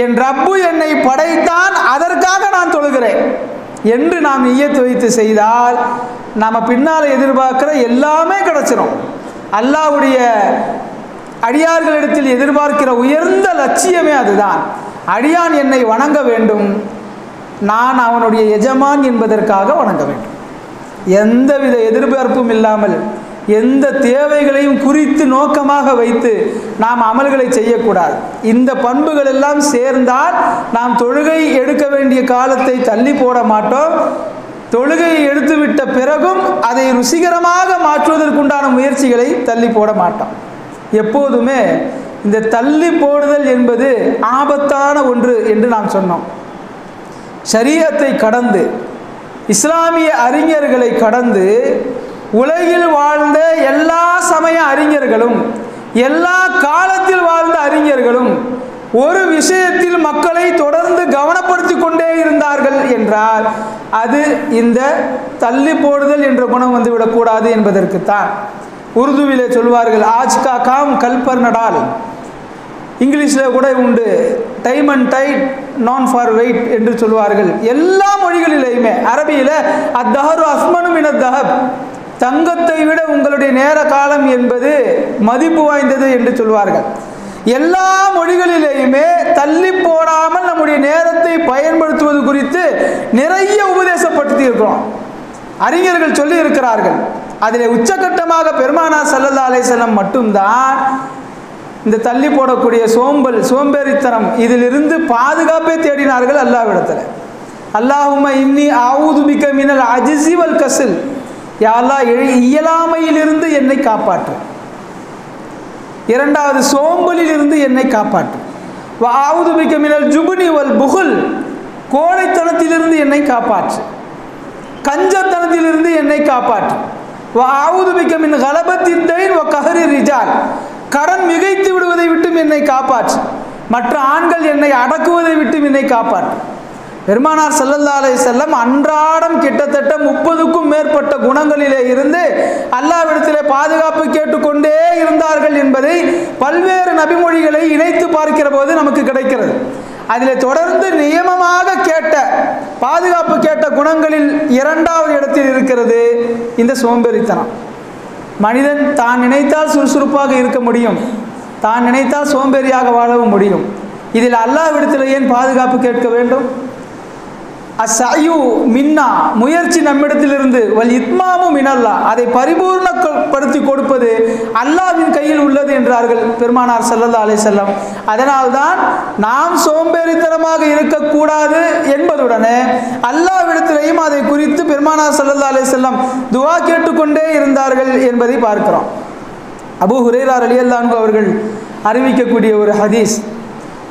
என் ரப்பு என்னை படைத்தான் அதற்காக நான் தொழுகிறேன் என்று நாம் நிய்யத் வைத்து செய்தால் நாம் பின்னால் எதிர்பார்க்கிற எல்லாமே கிடைச்சிடும். அல்லாஹ்வுடைய அடியார்களிடத்தில் எதிர்பார்க்கிற உயர்ந்த லட்சியமே அதுதான். அடியான் என்னை வணங்க வேண்டும், நான் அவனுடைய எஜமான் என்பதற்காக வணங்க வேண்டும். எந்தவித எதிர்பார்ப்பும் இல்லாமல் எந்த தேவைகளையும் குறித்து நோக்கமாக வைத்து நாம் அமல்களை செய்யக்கூடாது. இந்த பண்புகள் எல்லாம் சேர்ந்தால் நாம் தொழுகை எடுக்க வேண்டிய காலத்தை தள்ளி போட மாட்டோம். தொழுகையை எடுத்துவிட்ட பிறகும் அதை ருசிகரமாக மாற்றுவதற்குண்டான முயற்சிகளை தள்ளி போட மாட்டோம். எப்போதுமே இந்த தள்ளி போடுதல் என்பது ஆபத்தான ஒன்று என்று நாம் சொன்னோம். ஷரியத்தை கடந்து, இஸ்லாமிய அறிஞர்களை கடந்து உலகில் வாழ்ந்த எல்லா சமய அறிஞர்களும், எல்லா காலத்தில் வாழ்ந்த அறிஞர்களும் ஒரு விஷயத்தில் மக்களை தொடர்ந்து கவனப்படுத்தி கொண்டே இருந்தார்கள் என்றால் அது இந்த தள்ளி போடுதல் என்ற குணம் வந்துவிடக்கூடாது என்பதற்குத்தான். உருதுவிலே சொல்வார்கள், ஆஜ் கா காம் கல்பர் நடால். இங்கிலீஷில் கூட உண்டு, டைம் அண்ட் டைட் நான் ஃபார் வெயிட் என்று சொல்வார்கள். எல்லா மொழிகளிலேயுமே அரபியில் அத்தஹரு அஸ்மனு மின தஹப், தங்கத்தை விட உங்களுடைய நேர காலம் என்பது மதிப்பு வாய்ந்தது என்று சொல்வார்கள். எல்லா மொழிகளிலேயுமே தள்ளி போடாமல் நம்முடைய நேரத்தை பயன்படுத்துவது குறித்து நிறைய உபதேசப்படுத்தி இருக்கிறோம். அறிஞர்கள் சொல்லி இருக்கிறார்கள். அதில் உச்சகட்டமாக பெருமானார் ஸல்லல்லாஹு அலைஹி வஸல்லம் மட்டும்தான் இந்த தள்ளி போடக்கூடிய சோம்பேறித்தனம் இதிலிருந்து பாதுகாப்பே தேடினார்கள் அல்லாஹ்விடத்தில். அல்லாஹும்ம இன்னி அஊது பிக மினல் அஜ்ஸி வல் கஸல், யா அல்லாஹ் இயலாமையிலிருந்து என்னை காப்பாற்று. இரண்டாவது, சோம்பலிலிருந்து என்னை காப்பாற்று. வ அஊது பிக மினல் ஜுப்னி வல் புகுல், கோழைத்தனத்திலிருந்து என்னை காப்பாற்று. கஞ்சத்தனத்திலிருந்து என்னை காப்பாற்று. வ அஊது பிக மின் கலபத்தித் தைன் வ கஹரி ரிஜால், கடன் மிகைத்து விடுவதை விட்டும் என்னை காப்பாற்று. மற்ற ஆண்கள் என்னை அடக்குவதை விட்டும் என்னை காப்பாற்று. பெருமானார் ஸல்லல்லாஹு அலைஹி வஸல்லம் அன்றாடம் கிட்டத்தட்ட 30க்கும் மேற்பட்ட குணங்கள் குணங்களிலே இருந்து அல்லாஹ்விடத்திலே பாதுகாப்பு கேட்டுக்கொண்டே இருந்தார்கள் என்பதை பல்வேறு நபிமொழிகளை இணைத்து பார்க்கிற போது நமக்கு கிடைக்கிறது. அதில் தொடர்ந்து நியமமாக கேட்ட பாதுகாப்பு கேட்ட குணங்களில் இரண்டாவது இடத்தில் இருக்கிறது இந்த சோம்பேறித்தனம். மனிதன் தான் நினைத்தால் சுறுசுறுப்பாக இருக்க முடியும், தான் நினைத்தால் சோம்பேறியாக வாழவும் முடியும். இதில் அல்லாஹ்விடத்தில் ஏன் பாதுகாப்பு கேட்க வேண்டும்? அஸ்ஸயு மின்னா, முயற்சி நம்மிடத்திலிருந்து, வல் இத்மாமு மினல்லா, அதை பரிபூர்ணப்படுத்தி கொடுப்பது அல்லாஹ்வின் கையில் உள்ளது என்றார்கள் பெருமானார் ஸல்லல்லாஹு அலைஹி வஸல்லம். அதனால்தான் நாம் சோம்பேறித்தனமாக இருக்கக்கூடாது என்பதுடனே அல்லாஹ்விடத்திலேயும் அதை குறித்து பெருமானார் ஸல்லல்லாஹு அலைஹி வஸல்லம் துஆ கேட்டுக்கொண்டே இருந்தார்கள் என்பதை பார்க்கிறோம். அபூ ஹுரைரா ரலியல்லாஹு அன்ஹு அவர்கள் அறிவிக்கக்கூடிய ஒரு ஹதீஸ்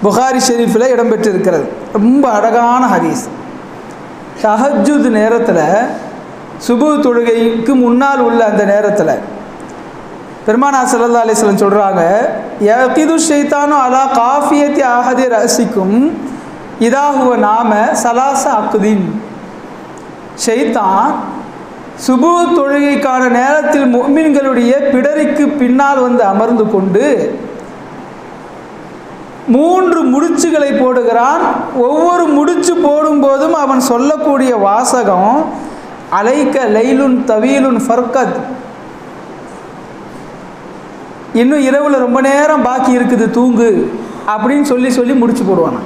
புகாரி ஷெரீஃபில் இடம்பெற்றிருக்கிறது. ரொம்ப அழகான ஹதீஸ். தஹஜ்ஜுத் நேரத்தில், சுபு தொழுகைக்கு முன்னால் உள்ள அந்த நேரத்தில் பெருமானார் ஸல்லல்லாஹு அலைஹி வஸல்லம் சொல்கிறாங்க, யகிது ஷைத்தானு அலா காஃபியத்தி அஹதி ரஸிக்கும் இதாஹுவ நாம சலாச அக்தின். ஷைத்தான் சுபு தொழுகைக்கான நேரத்தில் முஃமின்களுடைய பிடரிக்கு பின்னால் வந்து அமர்ந்து கொண்டு 3 முடிச்சுகளை போடுகிறான். ஒவ்வொரு முடிச்சு போடும்போதும் அவன் சொல்லக்கூடிய வாசகம் அலைக்க லைலுன் தவீலுன் ஃபர்கத், இன்னும் இரவுல ரொம்ப நேரம் பாக்கி இருக்குது தூங்கு அப்படின்னு சொல்லி முடிச்சு போடுவான்.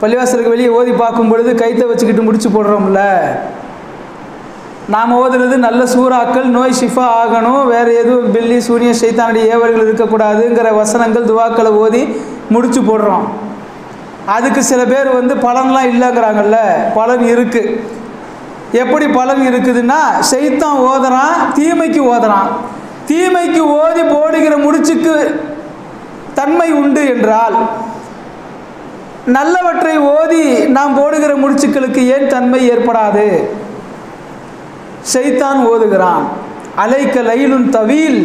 பள்ளிவாசலுக்கு வெளியே ஓதி பார்க்கும் பொழுது கைத்தை வச்சுக்கிட்டு முடிச்சு போடுறோம்ல, நாம் ஓதுறது நல்ல சூறாக்கள், நோய் ஷிஃபா ஆகணும், வேறு எதுவும் பில்லி சூனிய ஷைத்தானுடைய ஏவல்கள் இருக்கக்கூடாதுங்கிற வசனங்கள் துவாக்களை ஓதி முடிச்சு போடுறோம். அதுக்கு சில பேர் வந்து பலன்லாம் இல்லைங்கிறாங்கல்ல, பலன் இருக்குது. எப்படி பலன் இருக்குதுன்னா, ஷைத்தான் ஓதுறான், தீமைக்கு ஓதுறான். தீமைக்கு ஓதி போடுகிற முடிச்சுக்கு தன்மை உண்டு என்றால், நல்லவற்றை ஓதி நாம் போடுகிற முடிச்சுக்களுக்கு ஏன் தன்மை ஏற்படாது? ஷைத்தான் ஓதுகிறான். அலைக்க லைலுன் தவீல்.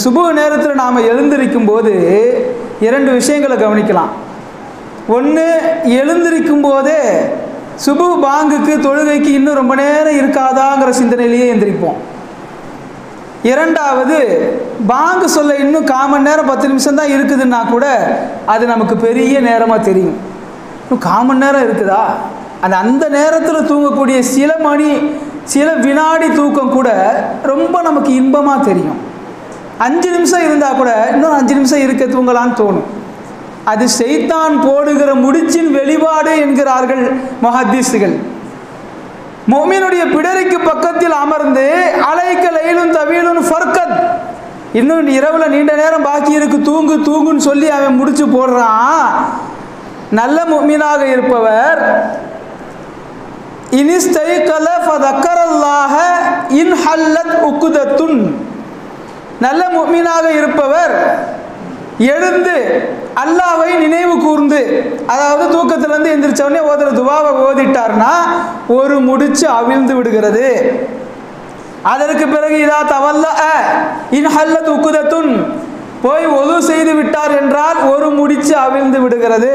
சுபு நேரத்தில் நாம் எழுந்திருக்கும் போது 2 விஷயங்களை கவனிக்கலாம். ஒன்று, எழுந்திருக்கும் போதே சுபு பாங்குக்கு தொழுகைக்கு இன்னும் ரொம்ப நேரம் இருக்காதாங்கிற சிந்தனையிலேயே எழுந்திருப்போம். இரண்டாவது, பாங்கு சொல்ல இன்னும் 1/4 மணி நேரம் 10 நிமிஷம் தான் இருக்குதுன்னா கூட அது நமக்கு பெரிய நேரமாக தெரியும். இன்னும் 1/4 மணி நேரம் இருக்குதா? அந்த நேரத்தில் தூங்கக்கூடிய சில வினாடி தூக்கம் கூட ரொம்ப நமக்கு இன்பமாக தெரியும். 5 நிமிஷம் இருந்தால் கூட இன்னும் 5 நிமிஷம் இருக்க தூங்கலான்னு தோணும். அது ஷைத்தான் போடுகிற முடிச்சின் வெளிப்பாடு என்கிறார்கள் முஹத்திஸ்கள். முஃமினுடைய பிடரிக்கு பக்கத்தில் அமர்ந்து அலைக்க லைலுன் தவீலுன் ஃபர்கத், இன்னும் இரவுல நீண்ட நேரம் பாக்கி இருக்கு தூங்குன்னு சொல்லி அவன் முடிச்சு போடுறான். நல்ல முஃமினாக இருப்பவர் இனிஸ்தைகல ஃபதக்கரல்லாஹ இன் ஹல்லத் உக்தத்துன், நல்ல முஃமினாக இருப்பவர் எழுந்து அல்லாஹ்வை நினைவு கூர்ந்து, அதாவது தூக்கத்திலிருந்து எந்திரிச்ச உடனே ஓதுற துவாவை ஓதிட்டார்னா ஒரு முடிச்சு அவிழ்ந்து விடுகிறது. அதற்கு பிறகு இதா தவல்ல இன் ஹல்லத் உக்தத்துன், போய் ஒது செய்து விட்டார் என்றால் ஒரு முடிச்சு அவிழ்ந்து விடுகிறது.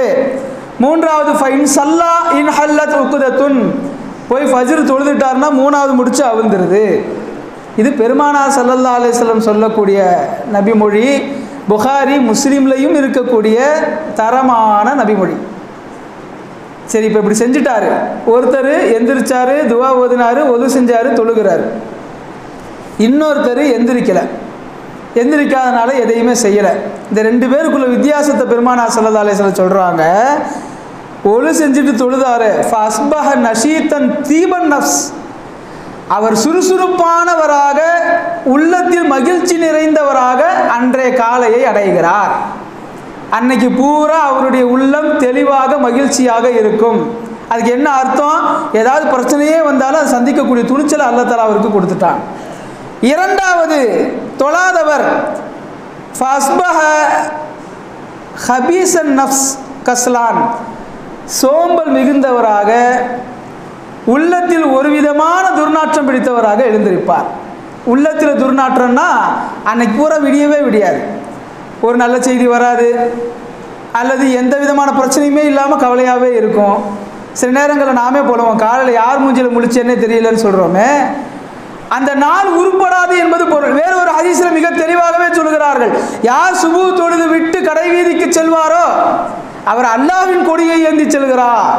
மூன்றாவது ஃபைன் சல்லா இன் ஹல்லத் உக்தத்துன், போய் ஃபஜ்ர் தொழுதுட்டார்னா 3வது முடிச்சு அவிழ்ந்துருது. இது பெருமானார் ஸல்லல்லாஹு அலைஹி வஸல்லம் சொல்லக்கூடிய நபிமொழி. புகாரி முஸ்லீம்லையும் இருக்கக்கூடிய தரமான நபிமொழி. சரி, இப்போ இப்படி செஞ்சுட்டாரு. ஒருத்தர் எந்திரிச்சாரு, துவா ஓதினாரு, ஒது செஞ்சாரு, தொழுகிறாரு. இன்னொருத்தர் எந்திரிக்காதனால எதையுமே செய்யலை. இந்த 2 பேருக்குள்ள வித்தியாசத்தை பெருமானார் ஸல்லல்லாஹு அலைஹி வஸல்லம் சொல்கிறாங்க. ஒழு செஞ்சுட்டு தொழுதாரு, ஃபஸ்பஹ நஷீத்தன் தீபன் நஃப்ஸ், அவர் சுறுசுறுப்பானவராக, உள்ளத்தில் மகிழ்ச்சி நிறைந்தவராக அன்றைய காலையை அடைகிறார். அன்னைக்கு பூரா அவருடைய உள்ளம் தெளிவாக மகிழ்ச்சியாக இருக்கும். அதுக்கு என்ன அர்த்தம்? ஏதாவது பிரச்சனையே வந்தாலும் அதை சந்திக்கக்கூடிய துணிச்சலை அல்லாஹ் தஆலா அவருக்கு கொடுத்துட்டான். இரண்டாவது, தொழாதவர் ஃபஸ்பஹ ஹபீசன் நஃப்ஸ் கஸ்லான், சோம்பல் மிகுந்தவராக, உள்ளத்தில் ஒரு விதமான துர்நாற்றம் பிடித்தவராக எழுந்திருப்பார். உள்ளத்தில் துர்நாற்றம்னா அன்னைக்கு பூரா விடியவே விடியாது. ஒரு நல்ல செய்தி வராது, அல்லது எந்த விதமான பிரச்சனையுமே இல்லாமல் கவலையாகவே இருக்கும். சில நேரங்களில் நாமே போலுவோம், காலையில் யார் மூஞ்சில் முழிச்சேன்னே தெரியலன்னு சொல்கிறோமே, அந்த நாள் உருப்படாது என்பது பொருள். வேறு ஒரு ஹதீஸில் மிக தெளிவாகவே சொல்கிறார்கள், யார் சுபு தொழுது விட்டு கடை வீதிக்கு செல்வாரோ அவர் அல்லாஹ்வின் கொடியை ஏந்தி செல்கிறார்.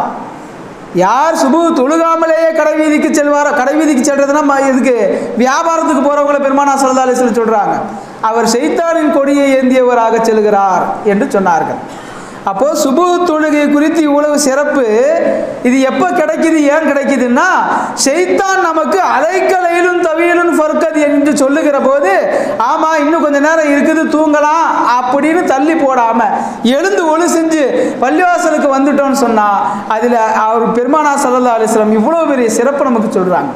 யார் சுபு தொழுகாமலேயே கடை வீதிக்கு செல்வாரோ, கடை வீதிக்கு செல்றதுன்னா இதுக்கு வியாபாரத்துக்கு போகிறவங்கள பெருமானார் ஸல்லல்லாஹு அலைஹி வஸல்லம் சொல்கிறாங்க, அவர் ஷைத்தானின் கொடியை ஏந்தியவராக செல்கிறார் என்று சொன்னார்கள். அப்போது சுபு தொழுகை குறித்து இவ்வளவு சிறப்பு. இது எப்போ கிடைக்குது, ஏன் கிடைக்குதுன்னா, ஷைத்தான் நமக்கு அலைக்கலையிலும் தவியலும் ஃபர்கத் என்று சொல்லுகிற போது, ஆமாம் இன்னும் கொஞ்சம் நேரம் இருக்குது தூங்கலாம் அப்படின்னு தள்ளி போடாமல் எழுந்து ஒழு செஞ்சு பள்ளிவாசலுக்கு வந்துட்டோன்னு சொன்னால் அதில் அவர் பெருமானார் ஸல்லல்லாஹு அலைஹி வஸல்லம் இவ்வளோ பெரிய சிறப்பு நமக்கு சொல்கிறாங்க.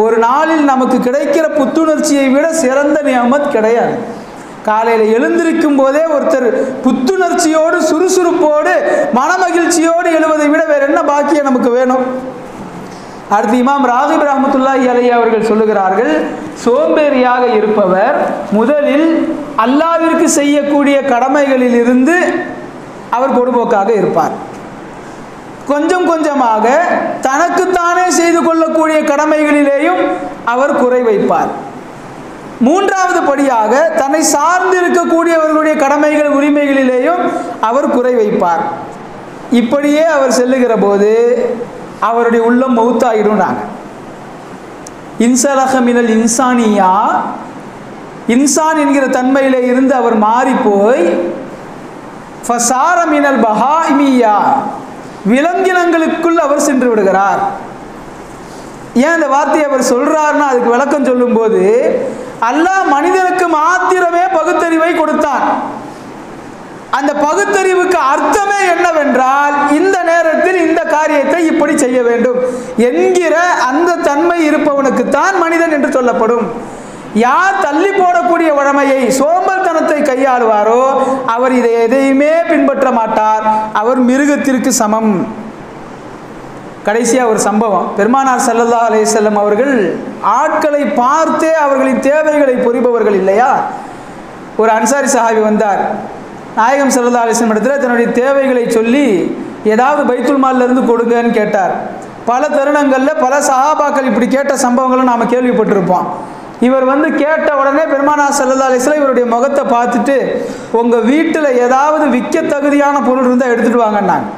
ஒரு நாளில் நமக்கு கிடைக்கிற புத்துணர்ச்சியை விட சிறந்த நியமத் கிடையாது. காலையில் எழுந்திருக்கும் போதே ஒருத்தர் புத்துணர்ச்சியோடு சுறுசுறுப்போடு மனமகிழ்ச்சியோடு எழுவதை விட வேற என்ன பாக்கியம் நமக்கு வேணும்? அடுத்து இமாம் ராகிப் ரஹ்மத்துல்லாஹி அலைஹி அவர்கள் சொல்லுகிறார்கள், சோம்பேறியாக இருப்பவர் முதலில் அல்லாஹ்விற்கு செய்யக்கூடிய கடமைகளில் இருந்து அவர் பொடுபோக்காக இருப்பார். கொஞ்சம் கொஞ்சமாக தனக்குத்தானே செய்து கொள்ளக்கூடிய கடமைகளிலேயும் அவர் குறை வைப்பார். மூன்றாவது படியாக தன்னை சார்ந்து இருக்கக்கூடியவர்களுடைய கடமைகள் உரிமைகளிலேயும் அவர் குறை வைப்பார். இப்படியே அவர் செல்லுகிற போது அவருடைய உள்ளம் மௌத்தாயிடும். நாங்கள் இன்சலக மினல் இன்சானியா, இன்சான் என்கிற தன்மையிலே இருந்து அவர் மாறி போய் ஃபசார மினல் பஹாயிமியா, விலங்கினங்களுக்குள் அவர் சென்று விடுகிறார். ஏன் இந்த வார்த்தையை அவர் சொல்றாருன்னா, அதுக்கு விளக்கம் சொல்லும்போது, அல்லாஹ் மனிதனுக்கு மாத்திரமே பகுத்தறிவை கொடுத்தான். அந்த பகுத்தறிவுக்கு அர்த்தமே என்னவென்றால், இந்த நேரத்தில் இந்த காரியத்தை இப்படி செய்ய வேண்டும் என்கிற அந்த தன்மை இருப்பவனுக்குத்தான் மனிதன் என்று சொல்லப்படும். யார் தள்ளி போடக்கூடிய வழமையை, சோம்பல்தனத்தை கையாளுவாரோ அவர் இதை எதையுமே பின்பற்ற மாட்டார், அவர் மிருகத்திற்கு சமம். கடைசியாக ஒரு சம்பவம், பெருமானார் ஸல்லல்லாஹு அலைஹி வஸல்லம் அவர்கள் ஆட்களை பார்த்தே அவர்களின் தேவைகளை புரிபவர்கள் இல்லையா. ஒரு அன்சாரி சஹாபி வந்தார், நாயகம் ஸல்லல்லாஹு அலைஹி வஸல்லம் இடத்துல தன்னுடைய தேவைகளை சொல்லி ஏதாவது பைத்துல் மால்லேருந்து கொடுங்கன்னு கேட்டார். பல தருணங்களில் பல சஹாபாக்கள் இப்படி கேட்ட சம்பவங்களும் நாம் கேள்விப்பட்டிருப்போம். இவர் கேட்ட உடனே பெருமானார் ஸல்லல்லாஹு அலைஹி வஸல்லம் இவருடைய முகத்தை பார்த்துட்டு, உங்கள் வீட்டில் ஏதாவது விற்க தகுதியான பொருள் இருந்தால் எடுத்துகிட்டு வாங்கன்னாங்க.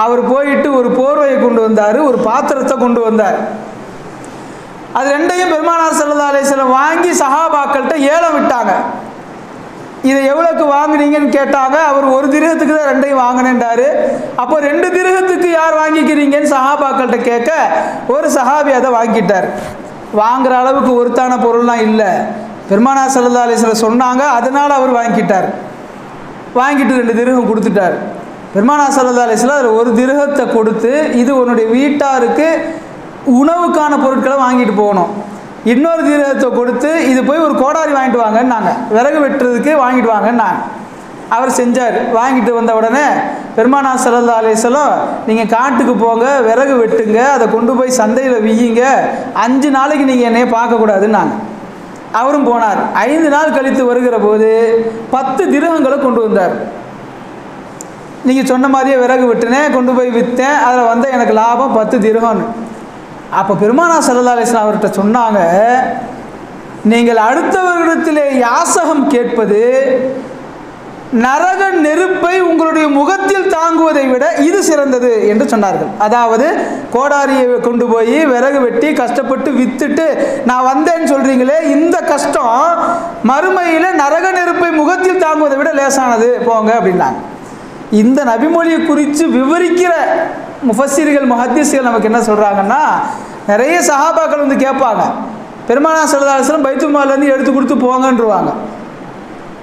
அவர் போயிட்டு ஒரு போர்வையை கொண்டு வந்தார், ஒரு பாத்திரத்தை கொண்டு வந்தார். அது ரெண்டையும் பெருமானார் ஸல்லல்லாஹு அலைஹி வஸல்லம் வாங்கி சஹாபாக்கள்கிட்ட ஏலம் விட்டாங்க. இதை எவ்வளோக்கு வாங்கினீங்கன்னு கேட்டாங்க. அவர் ஒரு திரகத்துக்கு தான் ரெண்டையும் வாங்கினேன்றாரு. அப்போ 2 திரகத்துக்கு யார் வாங்கிக்கிறீங்கன்னு சஹாபாக்கள்கிட்ட கேட்க ஒரு சஹாபி அதை வாங்கிட்டார். வாங்குகிற அளவுக்கு ஒருத்தான பொருள்லாம் இல்லை, பெருமானார் ஸல்லல்லாஹு அலைஹி வஸல்லம் சொன்னாங்க, அதனால் அவர் வாங்கிட்டார். வாங்கிட்டு 2 திரகம் கொடுத்துட்டார். பெருமானார் ஸல்லல்லாஹு அலைஹி வஸல்லம் அதில் ஒரு திரகத்தை கொடுத்து, இது உன்னுடைய வீட்டாருக்கு உணவுக்கான பொருட்களை வாங்கிட்டு போகணும். இன்னொரு திரகத்தை கொடுத்து, இது போய் ஒரு கோடாரி வாங்கிட்டு வாங்கன்னாங்க, விறகு வெட்டுறதுக்கு வாங்கிட்டு வாங்கன்னாங்க. அவர் செஞ்சார். வாங்கிட்டு வந்த உடனே பெருமானார் ஸல்லல்லாஹு அலைஹி வஸல்லம், நீங்கள் காட்டுக்கு போங்க, விறகு வெட்டுங்க, அதை கொண்டு போய் சந்தையில் விய்யுங்க, 5 நாளைக்கு நீங்கள் என்னைய பார்க்கக்கூடாதுன்னாங்க. அவரும் போனார். 5 நாள் கழித்து வருகிற போது 10 திரகங்களை கொண்டு வந்தார். நீங்கள் சொன்ன மாதிரியே விறகு வெட்டினேன், கொண்டு போய் விற்றேன், அதில் எனக்கு லாபம் 10 திரகம்னு. அப்போ பெருமானார் ஸல்லல்லாஹு அலைஹி வஸல்லம் அவர்கிட்ட சொன்னாங்க, நீங்கள் அடுத்தவர்களிடத்திலே யாசகம் கேட்பது நரக நெருப்பை உங்களுடைய முகத்தில் தாங்குவதை விட இது சிறந்தது என்று சொன்னார்கள். அதாவது கோடாரியை கொண்டு போய் விறகு வெட்டி கஷ்டப்பட்டு வித்துட்டு நான் வந்தேன்னு சொல்றீங்களே, இந்த கஷ்டம் மறுமையில் நரக நெருப்பை முகத்தில் தாங்குவதை விட லேசானது, போங்க அப்படின்னாங்க. இந்த நபிமொழியை குறித்து விவரிக்கிற முஃபஸ்ஸிர்கள் முஹத்திஸ்கள் நமக்கு என்ன சொல்கிறாங்கன்னா, நிறைய சஹாபாக்கள் கேட்பாங்க, பெருமானார் ஸல்லல்லாஹு அலைஹி வஸல்லம் பைத்துல் மால்லேருந்து எடுத்து கொடுத்து போங்கன்றுவாங்க.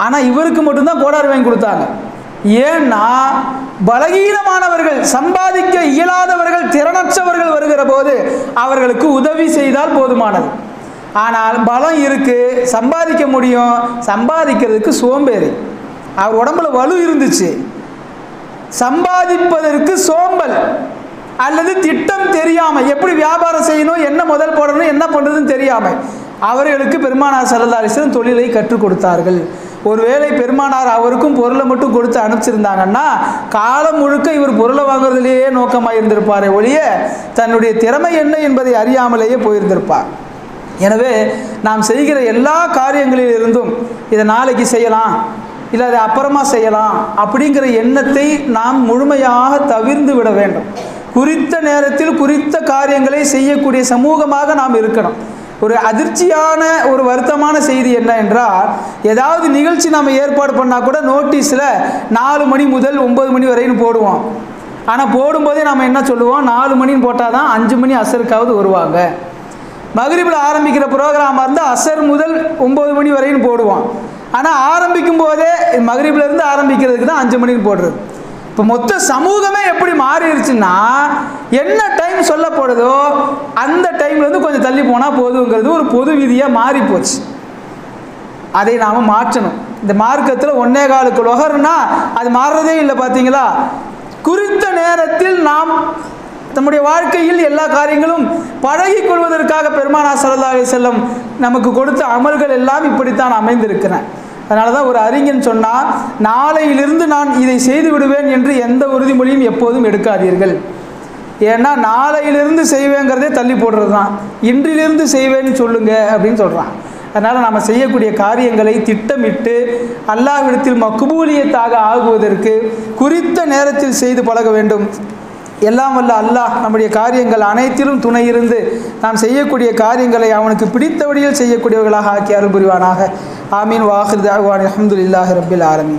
ஆனால் இவருக்கு மட்டும்தான் கோடாரி வாங்கி கொடுத்தாங்க. ஏன்னா பலகீனமானவர்கள், சம்பாதிக்க இயலாதவர்கள், திறனற்றவர்கள் வருகிற போது அவர்களுக்கு உதவி செய்தால் போதுமானது. ஆனால் பலம் இருக்குது, சம்பாதிக்க முடியும், சம்பாதிக்கிறதுக்கு சோம்பேறி. அவர் உடம்புல வலு இருந்துச்சு, சம்பாதிப்பதற்கு சோம்பல் அல்லது திட்டம் தெரியாமல், எப்படி வியாபாரம் செய்யணும், என்ன முதல் போடணும், என்ன பண்ணுறதுன்னு தெரியாமல் அவர்களுக்கு பெருமானார் ஸல்லல்லாஹு அலைஹி வஸல்லம் தொழிலை கற்றுக் கொடுத்தார்கள். ஒருவேளை பெருமானார் அவருக்கும் பொருளை மட்டும் கொடுத்து அனுப்பிச்சிருந்தாங்கன்னா காலம் முழுக்க இவர் பொருளை வாங்குறதுலேயே நோக்கமாக இருந்திருப்பாரே ஒழிய தன்னுடைய திறமை என்ன என்பதை அறியாமலேயே போயிருந்திருப்பார். எனவே நாம் செய்கிற எல்லா காரியங்களிலிருந்தும் இதை நாளைக்கு செய்யலாம், இல்லை அதை அப்புறமா செய்யலாம் அப்படிங்கிற எண்ணத்தை நாம் முழுமையாக தவிர்ந்து விட வேண்டும். குறித்த நேரத்தில் குறித்த காரியங்களை செய்யக்கூடிய சமூகமாக நாம் இருக்கணும். ஒரு அதிர்ச்சியான ஒரு வருத்தமான செய்தி என்ன என்றால், ஏதாவது நிகழ்ச்சி நம்ம ஏற்பாடு பண்ணால் கூட நோட்டீஸில் 4 மணி முதல் 9 மணி வரைன்னு போடுவோம். ஆனால் போடும்போதே நம்ம என்ன சொல்லுவோம், 4 மணின்னு போட்டால் தான் 5 மணி அசருக்காவது வருவாங்க. மகரிபில் ஆரம்பிக்கிற ப்ரோக்ராமாக இருந்தால் அசர் முதல் 9 மணி வரைன்னு போடுவோம். ஆனால் ஆரம்பிக்கும் போதே மகரிபிலேருந்து ஆரம்பிக்கிறதுக்கு தான் 5 மணின்னு போடுறது. இப்போ மொத்த சமூகமே எப்படி மாறிடுச்சுன்னா, என்ன டைம் சொல்லப்படுதோ அந்த டைம்லேருந்து கொஞ்சம் தள்ளி போனால் போதுங்கிறது ஒரு பொது விதியாக மாறி போச்சு. அதை நாம் மாற்றணும். இந்த மார்க்கத்தில் 1:15 லொஹர்னா அது மாறுறதே இல்லை. பார்த்தீங்களா, குறித்த நேரத்தில் நாம் நம்முடைய வாழ்க்கையில் எல்லா காரியங்களும் பழகி கொள்வதற்காக பெருமானார் ஸல்லல்லாஹு அலைஹி வஸல்லம் நமக்கு கொடுத்த அமல்கள் எல்லாம் இப்படித்தான் அமைந்திருக்கிறேன். அதனால தான் ஒரு அறிஞன் சொன்னால், நாளையிலிருந்து நான் இதை செய்து விடுவேன் என்று எந்த உறுதிமொழியும் எப்போதும் எடுக்காதீர்கள். ஏன்னா நாளையிலிருந்து செய்வேங்கிறதே தள்ளி போடுறது தான். இன்றிலிருந்து செய்வேன்னு சொல்லுங்க அப்படின்னு சொல்கிறான். அதனால் நாம் செய்யக்கூடிய காரியங்களை திட்டமிட்டு அல்லாஹ்விடத்தில் மக்பூலியத்தாக ஆகுவதற்கு குறித்த நேரத்தில் செய்து பழக வேண்டும். எல்லாம் வல்ல அல்லாஹ் நம்முடைய காரியங்கள் அனைத்திலும் துணை இருந்து நாம் செய்யக்கூடிய காரியங்களை அவனுக்கு பிடித்த வழியில் செய்யக்கூடியவர்களாக ஆக்கி அருள் புரிவானாக. ஆமீன். வாஹிர் தஅவானா அல்ஹம்துலில்லாஹி ரப்பில் ஆலமீன்.